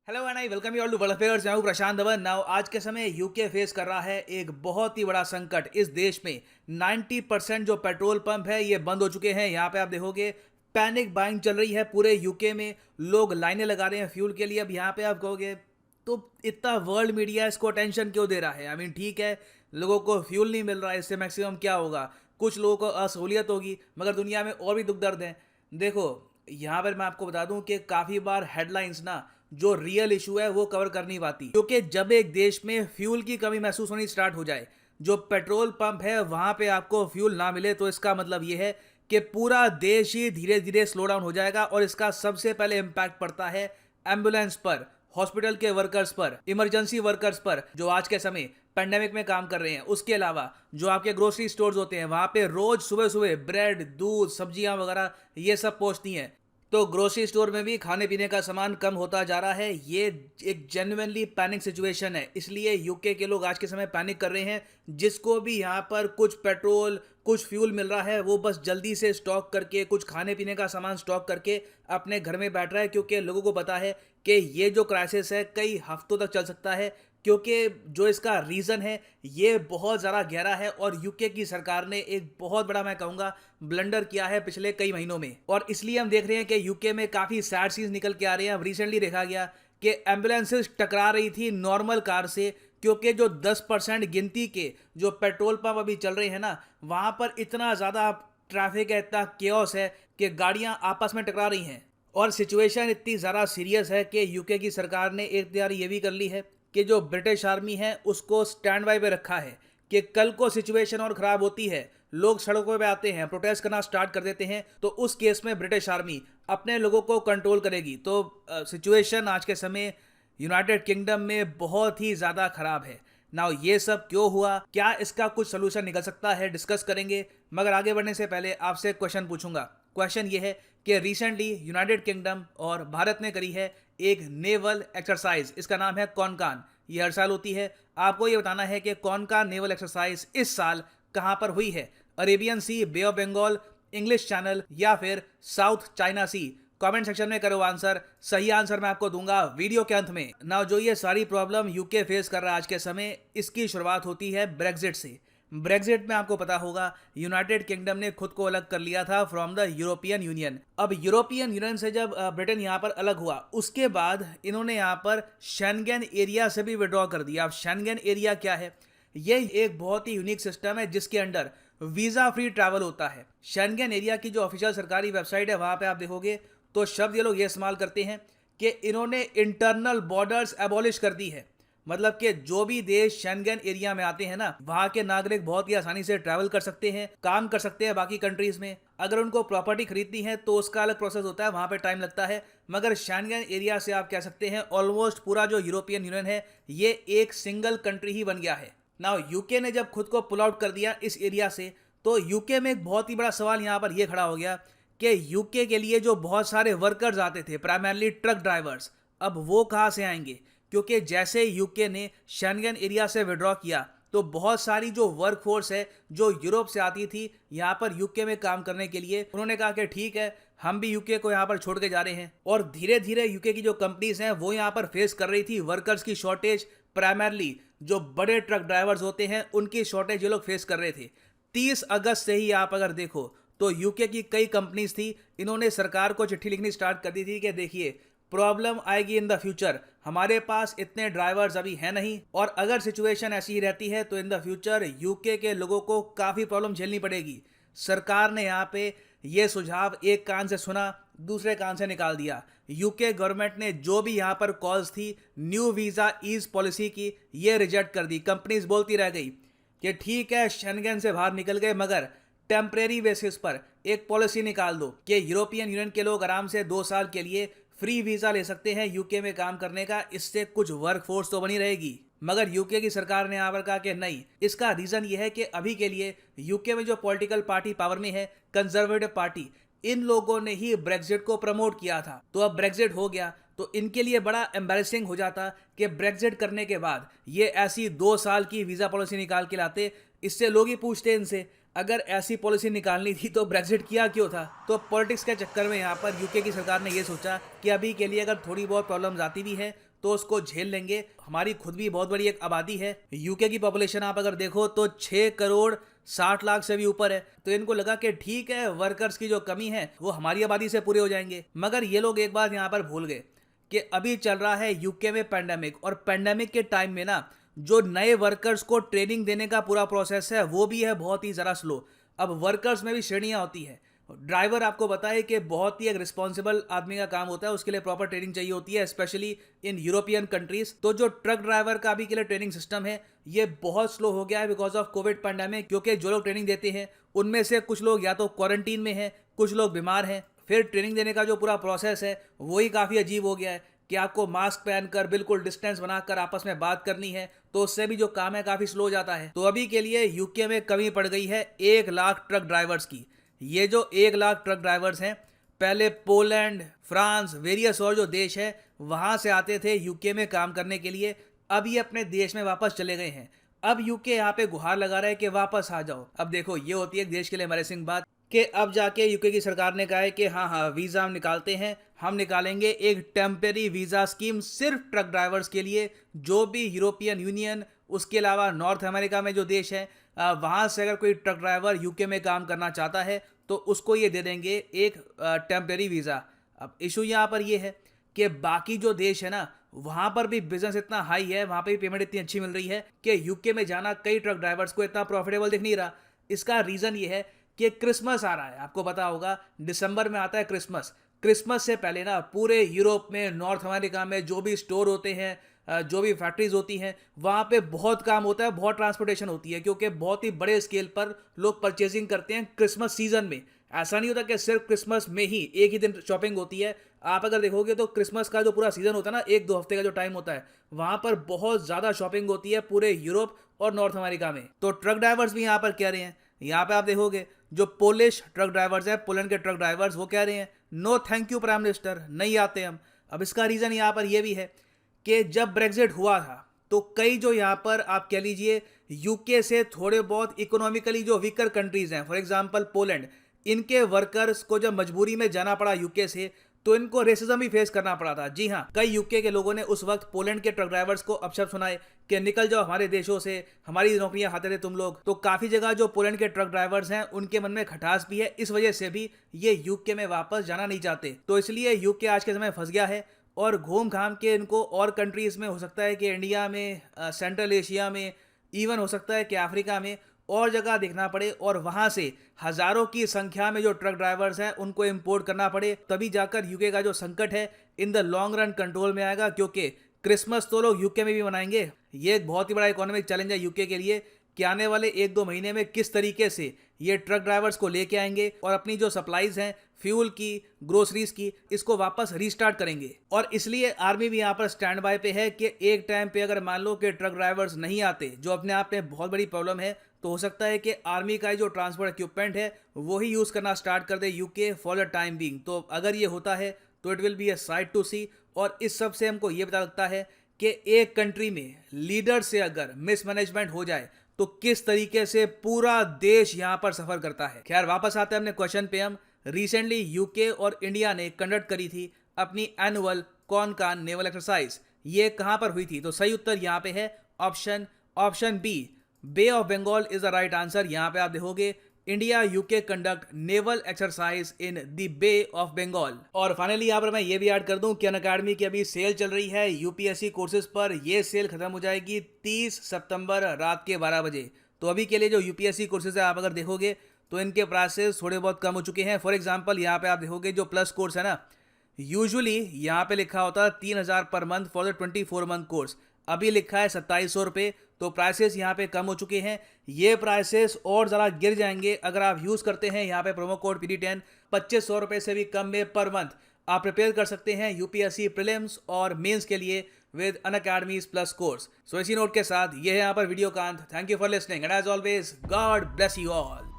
Hello and I welcome you all to world affairs. मैं हूं प्रशांत Dhawan. Now आज के समय यूके फेस कर रहा है एक बहुत ही बड़ा संकट। इस देश में 90% जो पेट्रोल पंप है ये बंद हो चुके हैं। यहाँ पे आप देखोगे पैनिक बाइंग चल रही है पूरे यूके में। लोग लाइनें लगा रहे हैं फ्यूल के लिए। अब यहाँ पे आप कहोगे तो इतना वर्ल्ड मीडिया इसको अटेंशन क्यों दे रहा है? आई मीन ठीक है, लोगों को फ्यूल नहीं मिल रहा है, इससे मैक्सिमम क्या होगा? कुछ लोगों को असहूलियत होगी, मगर दुनिया में और भी दुख दर्द हैं। देखो, यहाँ पर मैं आपको बता दूं कि काफ़ी बार हेडलाइंस ना जो रियल इशू है वो कवर कर नहीं पाती, क्योंकि जब एक देश में फ्यूल की कमी महसूस होनी स्टार्ट हो जाए, जो पेट्रोल पंप है वहां पे आपको फ्यूल ना मिले, तो इसका मतलब ये है कि पूरा देश ही धीरे धीरे स्लो डाउन हो जाएगा। और इसका सबसे पहले इम्पैक्ट पड़ता है एम्बुलेंस पर, हॉस्पिटल के वर्कर्स पर, इमरजेंसी वर्कर्स पर जो आज के समय पेंडेमिक में काम कर रहे हैं। उसके अलावा जो आपके ग्रोसरी स्टोर्स होते हैं वहां पे रोज सुबह सुबह ब्रेड, दूध, सब्जियां वगैरह ये सब पहुंचती हैं। तो ग्रोसरी स्टोर में भी खाने पीने का सामान कम होता जा रहा है। ये एक जेन्युइनली पैनिक सिचुएशन है, इसलिए यूके के लोग आज के समय पैनिक कर रहे हैं। जिसको भी यहाँ पर कुछ पेट्रोल, कुछ फ्यूल मिल रहा है, वो बस जल्दी से स्टॉक करके कुछ खाने पीने का सामान स्टॉक करके अपने घर में बैठ रहा है, क्योंकि लोगों को पता है कि ये जो क्राइसिस है कई हफ्तों तक चल सकता है। क्योंकि जो इसका रीज़न है ये बहुत ज़्यादा गहरा है, और यूके की सरकार ने एक बहुत बड़ा, मैं कहूँगा, ब्लंडर किया है पिछले कई महीनों में। और इसलिए हम देख रहे हैं कि यूके में काफ़ी सैड सीन्स निकल के आ रहे हैं। अब रिसेंटली देखा गया कि एम्बुलेंसेस टकरा रही थी नॉर्मल कार से, क्योंकि जो 10% गिनती के जो पेट्रोल पंप अभी चल रहे हैं ना, वहाँ पर इतना ज़्यादा ट्रैफिक है, इतना केओस है कि गाड़ियाँ आपस में टकरा रही हैं। और सिचुएशन इतनी ज़्यादा सीरियस है कि यूके की सरकार ने एक तैयारी ये भी कर ली है कि जो ब्रिटिश आर्मी है उसको स्टैंड बाय पे रखा है कि कल को सिचुएशन और ख़राब होती है, लोग सड़कों पे आते हैं, प्रोटेस्ट करना स्टार्ट कर देते हैं, तो उस केस में ब्रिटिश आर्मी अपने लोगों को कंट्रोल करेगी। तो सिचुएशन आज के समय यूनाइटेड किंगडम में बहुत ही ज़्यादा ख़राब है। नाउ ये सब क्यों हुआ, क्या इसका कुछ सोल्यूशन निकल सकता है, डिस्कस करेंगे। मगर आगे बढ़ने से पहले आपसे एक क्वेश्चन पूछूंगा। क्वेश्चन ये है कि रिसेंटली यूनाइटेड किंगडम और भारत ने करी है एक नेवल एक्सरसाइज, इसका नाम है कॉनकान। ये हर साल होती है। आपको ये बताना है कि कॉनकान नेवल एक्सरसाइज इस साल कहां पर हुई है? Arabian sea, bay of Bengal, English channel या फिर south China sea? Comment section में करो आंसर। सही आंसर मैं आपको दूंगा वीडियो के अंत में। नाउ जो ये सारी प्रॉब्लम यूके फेस कर रहा है आज के समय, इसकी शुरुआत होती है ब्रेग्जिट से। ब्रेग्जिट में आपको पता होगा यूनाइटेड किंगडम ने खुद को अलग कर लिया था फ्रॉम द यूरोपियन यूनियन। अब यूरोपियन यूनियन से जब ब्रिटेन यहाँ पर अलग हुआ, उसके बाद इन्होंने यहाँ पर शेंगेन एरिया से भी विड्रॉ कर दिया। अब शेंगेन एरिया क्या है? ये एक बहुत ही यूनिक सिस्टम है जिसके अंडर वीजा फ्री ट्रैवल होता है। शेंगेन एरिया की जो ऑफिशियल सरकारी वेबसाइट है वहां पे आप देखोगे तो शब्द ये लोग ये इस्तेमाल करते हैं कि इन्होंने इंटरनल बॉर्डर्स एबॉलिश कर दी है। मतलब कि जो भी देश शेंगेन एरिया में आते हैं ना, वहां के नागरिक बहुत ही आसानी से ट्रैवल कर सकते हैं, काम कर सकते हैं बाकी कंट्रीज में। अगर उनको प्रॉपर्टी खरीदनी है तो उसका अलग प्रोसेस होता है, वहां पे टाइम लगता है। मगर शेंगेन एरिया से आप कह सकते हैं ऑलमोस्ट पूरा जो यूरोपियन यूनियन है ये एक सिंगल कंट्री ही बन गया है। नाउ यूके ने जब खुद को पुल आउट कर दिया इस एरिया से, तो यूके में एक बहुत ही बड़ा सवाल यहाँ पर यह खड़ा हो गया कि यूके के लिए जो बहुत सारे वर्कर्स आते थे, प्राइमरली ट्रक ड्राइवर्स, अब वो कहाँ से आएंगे? क्योंकि जैसे यूके ने शेंगेन एरिया से विड्रॉ किया तो बहुत सारी जो वर्क फोर्स है जो यूरोप से आती थी यहाँ पर यूके में काम करने के लिए, उन्होंने कहा कि ठीक है, हम भी यूके को यहाँ पर छोड़ के जा रहे हैं। और धीरे धीरे यूके की जो कंपनीज हैं वो यहाँ पर फेस कर रही थी वर्कर्स की शॉर्टेज। प्राइमरली जो बड़े ट्रक ड्राइवर्स होते हैं उनकी शॉर्टेज ये लोग फेस कर रहे थे। 30 अगस्त से ही आप अगर देखो तो यूके की कई कंपनीज थी, इन्होंने सरकार को चिट्ठी लिखनी स्टार्ट कर दी थी कि देखिए प्रॉब्लम आएगी इन द फ्यूचर, हमारे पास इतने ड्राइवर्स अभी हैं नहीं, और अगर सिचुएशन ऐसी ही रहती है तो इन द फ्यूचर यूके के लोगों को काफ़ी प्रॉब्लम झेलनी पड़ेगी। सरकार ने यहाँ पे ये सुझाव एक कान से सुना, दूसरे कान से निकाल दिया। यूके गवर्नमेंट ने जो भी यहाँ पर कॉल्स थी न्यू वीज़ा ईज पॉलिसी की, ये रिजेक्ट कर दी। कंपनीज बोलती रह गई कि ठीक है शेंगेन से बाहर निकल गए, मगर टेम्परेरी बेसिस पर एक पॉलिसी निकाल दो कि यूरोपियन यूनियन के लोग आराम से 2 साल के लिए फ्री वीजा ले सकते हैं यूके में काम करने का। इससे कुछ वर्क फोर्स तो बनी रहेगी। मगर यूके की सरकार ने यहाँ पर कहा कि नहीं। इसका रीजन ये है कि अभी के लिए यूके में जो पॉलिटिकल पार्टी पावर में है, कंजर्वेटिव पार्टी, इन लोगों ने ही ब्रेग्जिट को प्रमोट किया था। तो अब ब्रेग्जिट हो गया तो इनके लिए बड़ा एम्बैरेसिंग हो जाता कि ब्रेग्जिट करने के बाद ये ऐसी 2 साल की वीजा पॉलिसी निकाल के लाते। इससे लोग ही पूछते इनसे, अगर ऐसी पॉलिसी निकालनी थी तो ब्रेग्जिट किया क्यों था? तो पॉलिटिक्स के चक्कर में यहाँ पर यूके की सरकार ने ये सोचा कि अभी के लिए अगर थोड़ी बहुत प्रॉब्लम्स आती भी है तो उसको झेल लेंगे। हमारी खुद भी बहुत बड़ी एक आबादी है। यूके की पॉपुलेशन आप अगर देखो तो 6 करोड़ 60 लाख से भी ऊपर है। तो इनको लगा कि ठीक है, वर्कर्स की जो कमी है वो हमारी आबादी से पूरे हो जाएंगे। मगर ये लोग एक बात यहाँ पर भूल गए कि अभी चल रहा है यूके में पैंडेमिक, और पैंडेमिक के टाइम में ना जो नए वर्कर्स को ट्रेनिंग देने का पूरा प्रोसेस है वो भी है बहुत ही ज़रा स्लो। अब वर्कर्स में भी श्रेणियाँ होती है। ड्राइवर आपको बताए कि बहुत ही एक रिस्पॉन्सिबल आदमी का काम होता है, उसके लिए प्रॉपर ट्रेनिंग चाहिए होती है, स्पेशली इन यूरोपियन कंट्रीज। तो जो ट्रक ड्राइवर का भी के लिए ट्रेनिंग सिस्टम है ये बहुत स्लो हो गया है बिकॉज ऑफ कोविड पैंडेमिक। क्योंकि जो लोग ट्रेनिंग देते हैं उनमें से कुछ लोग या तो क्वारंटीन में हैं, कुछ लोग बीमार हैं। फिर ट्रेनिंग देने का जो पूरा प्रोसेस है वही काफ़ी अजीब हो गया है कि आपको मास्क पहनकर बिल्कुल डिस्टेंस बनाकर आपस में बात करनी है, तो उससे भी जो काम है काफ़ी स्लो हो जाता है। तो अभी के लिए यूके में कमी पड़ गई है 1 लाख ट्रक ड्राइवर्स की। ये जो 1 लाख ट्रक ड्राइवर्स हैं पहले पोलैंड, फ्रांस, वेरियस और जो देश है वहाँ से आते थे यूके में काम करने के लिए। अब ये अपने देश में वापस चले गए हैं। अब यूके यहाँ पे गुहार लगा रहा है कि वापस आ जाओ। अब देखो ये होती है एक देश के लिए एम्बैरेसिंग बात कि अब जाके यूके की सरकार ने कहा है कि हाँ वीज़ा हम निकालते हैं, हम निकालेंगे एक टेम्परेरी वीज़ा स्कीम सिर्फ ट्रक ड्राइवर्स के लिए। जो भी यूरोपियन यूनियन, उसके अलावा नॉर्थ अमेरिका में जो देश है वहाँ से अगर कोई ट्रक ड्राइवर यूके में काम करना चाहता है तो उसको ये दे देंगे एक टेम्परेरी वीज़ा। अब इशू यहाँ पर ये है कि बाकी जो देश है ना वहाँ पर भी बिजनेस इतना हाई है, वहाँ पे भी पेमेंट इतनी अच्छी मिल रही है कि यूके में जाना कई ट्रक ड्राइवर्स को इतना प्रॉफिटेबल दिख नहीं रहा। इसका रीज़न ये है कि क्रिसमस आ रहा है। आपको पता होगा दिसंबर में आता है क्रिसमस। क्रिसमस से पहले ना पूरे यूरोप में, नॉर्थ अमेरिका में जो भी स्टोर होते हैं, जो भी फैक्ट्रीज होती हैं, वहाँ पे बहुत काम होता है, बहुत ट्रांसपोर्टेशन होती है, क्योंकि बहुत ही बड़े स्केल पर लोग परचेजिंग करते हैं क्रिसमस सीजन में। ऐसा नहीं होता कि सिर्फ क्रिसमस में ही एक ही दिन शॉपिंग होती है। आप अगर देखोगे तो क्रिसमस का जो पूरा सीजन होता है ना, 1-2 हफ्ते का जो टाइम होता है, वहाँ पर बहुत ज़्यादा शॉपिंग होती है पूरे यूरोप और नॉर्थ अमेरिका में। तो ट्रक ड्राइवर्स भी यहाँ पर कह रहे हैं, यहाँ पे आप देखोगे जो पोलिश ट्रक ड्राइवर्स हैं, पोलैंड के ट्रक ड्राइवर्स, वो कह रहे हैं no thank you prime minister, नहीं आते हम। अब इसका रीज़न यहाँ पर यह भी है कि जब ब्रेक्जिट हुआ था तो कई जो यहाँ पर आप कह लीजिए यूके से थोड़े बहुत इकोनॉमिकली जो वीकर कंट्रीज हैं, फॉर एग्जांपल पोलैंड, इनके वर्कर्स को जब मजबूरी में जाना पड़ा यूके से तो इनको रेसिज्म भी फेस करना पड़ा था। जी हाँ, कई यूके के लोगों ने उस वक्त पोलैंड के ट्रक ड्राइवर्स को अपशब्द सुनाए कि निकल जाओ हमारे देशों से, हमारी नौकरियां खाते थे तुम लोग। तो काफ़ी जगह जो पोलैंड के ट्रक ड्राइवर्स हैं उनके मन में खटास भी है, इस वजह से भी ये यूके में वापस जाना नहीं चाहते। तो इसलिए यूके आज के समय फंस गया है और घूम घाम के इनको और कंट्रीज़ में, हो सकता है कि इंडिया में, सेंट्रल एशिया में, इवन हो सकता है कि अफ्रीका में और जगह देखना पड़े, और वहाँ से हज़ारों की संख्या में जो ट्रक ड्राइवर्स हैं उनको इंपोर्ट करना पड़े। तभी जाकर यूके का जो संकट है in the long run control में आएगा, क्योंकि क्रिसमस तो लोग यूके में भी मनाएंगे। ये एक बहुत ही बड़ा इकोनॉमिक चैलेंज है यूके के लिए कि आने वाले 1-2 महीने में किस तरीके से ये ट्रक ड्राइवर्स को लेके आएंगे और अपनी जो सप्लाईज हैं फ्यूल की, ग्रोसरीज की, इसको वापस रीस्टार्ट करेंगे। और इसलिए आर्मी भी यहाँ पर स्टैंड बाय पे है कि एक टाइम पे अगर मान लो कि ट्रक ड्राइवर्स नहीं आते, जो अपने आप में बहुत बड़ी प्रॉब्लम है, तो हो सकता है कि आर्मी का जो ट्रांसपोर्ट इक्विपमेंट है वो ही यूज़ करना स्टार्ट कर दे यूके फॉर द टाइम बीइंग। तो अगर ये होता है तो it will be a sight to see. और इस सब से हमको ये पता लगता है कि एक कंट्री में लीडर से अगर मिसमैनेजमेंट हो जाए तो किस तरीके से पूरा देश यहाँ पर सफ़र करता है। खैर, वापस आते हैं अपने क्वेश्चन पे। हम रिसेंटली यूके और इंडिया ने कंडक्ट करी थी अपनी एनुअल कॉनकान नेवल एक्सरसाइज। ये कहाँ पर हुई थी? तो सही उत्तर यहाँ पे है option B, bay of Bengal is the right answer. यहाँ पे आप देखोगे India UK conduct naval exercise in the bay of Bengal. और फाइनली यहाँ पर मैं ये भी ऐड कर दूं कि अनअकैडमी की अभी सेल चल रही है यूपीएससी कोर्सेज पर। ये सेल खत्म हो जाएगी 30 सितंबर रात के 12 बजे। तो अभी के लिए जो यूपीएससी कोर्सेज है आप अगर देखोगे तो इनके प्राइसेस थोड़े बहुत कम हो चुके हैं। फॉर एग्जाम्पल यहाँ पे आप देखोगे जो प्लस कोर्स है ना, यूजुअली यहाँ पे लिखा होता है 3000 per month for the 24 month course, अभी लिखा है 2700 रुपये। तो प्राइसेस यहाँ पे कम हो चुके हैं। ये प्राइसेस और ज़रा गिर जाएंगे अगर आप यूज़ करते हैं यहाँ पे प्रोमो कोड PD10। 2500 रुपये से भी कम में पर मंथ आप प्रिपेयर कर सकते हैं यूपीएससी प्रीलिम्स और मेंस के लिए with Unacademy's plus course. So इसी नोट के साथ ये है यहाँ पर वीडियो कांत। Thank you for listening and as always God bless you all.